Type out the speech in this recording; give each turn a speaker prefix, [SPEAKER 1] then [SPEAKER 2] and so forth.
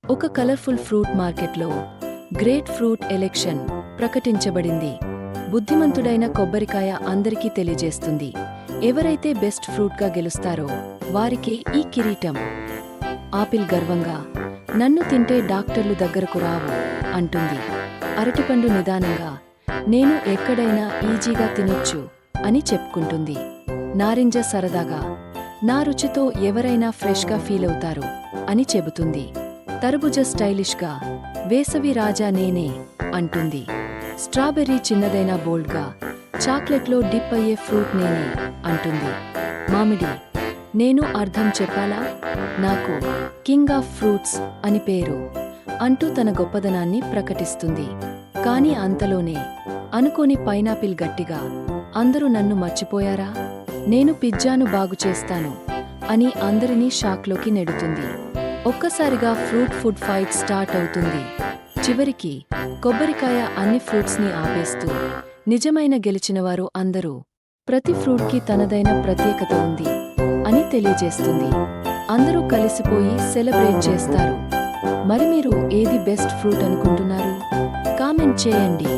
[SPEAKER 1] ఒక colourful fruit మార్కెట్లో great fruit election ప్రకటించబడింది. బుద్ధిమంతుడైన కొబ్బరికాయ అందరికీ తెలియజేస్తుంది. ఎవరైతే బెస్ట్ ఫ్రూట్గా గెలుస్తారో వారికే ఈ కిరీటం. ఆపిల్ గర్వంగా, నన్ను తింటే డాక్టర్లు దగ్గరకు రావు అంటుంది. అరటిపండు నిదానంగా, నేను ఎక్కడైనా ఈజీగా తినొచ్చు అని చెప్పుకుంటుంది. నారింజ సరదాగా, నా రుచితో ఎవరైనా ఫ్రెష్గా ఫీలవుతారు అని చెబుతుంది. తర్బుజ స్టైలిష్గా, వేసవి రాజా నేనే అంటుంది. స్ట్రాబెర్రీ చిన్నదైనా బోల్డ్గా, చాక్లెట్లో డిప్ అయ్యే ఫ్రూట్ నేనే అంటుంది. మామిడి, నేను అర్థం చెప్పాలా, నాకు కింగ్ ఆఫ్ ఫ్రూట్స్ అని పేరు అంటూ తన గొప్పదనాన్ని ప్రకటిస్తుంది. కాని అంతలోనే అనుకోని పైనాపిల్ గట్టిగా, అందరూ నన్ను మర్చిపోయారా, నేను పిజ్జాను బాగుచేస్తాను అని అందరినీ షాక్లోకి నెడుతుంది. ఒక్కసారిగా ఫ్రూట్ ఫుడ్ ఫైట్ స్టార్ట్ అవుతుంది. చివరికి కొబ్బరికాయ అన్ని ఫ్రూట్స్ని ఆపేస్తూ, నిజమైన గెలిచినవారు అందరూ, ప్రతి ఫ్రూట్కి తనదైన ప్రత్యేకత ఉంది అని తెలియజేస్తుంది. అందరూ కలిసిపోయి సెలబ్రేట్ చేస్తారు. మరి మీరు ఏది బెస్ట్ ఫ్రూట్ అనుకుంటున్నారు? కామెంట్ చేయండి.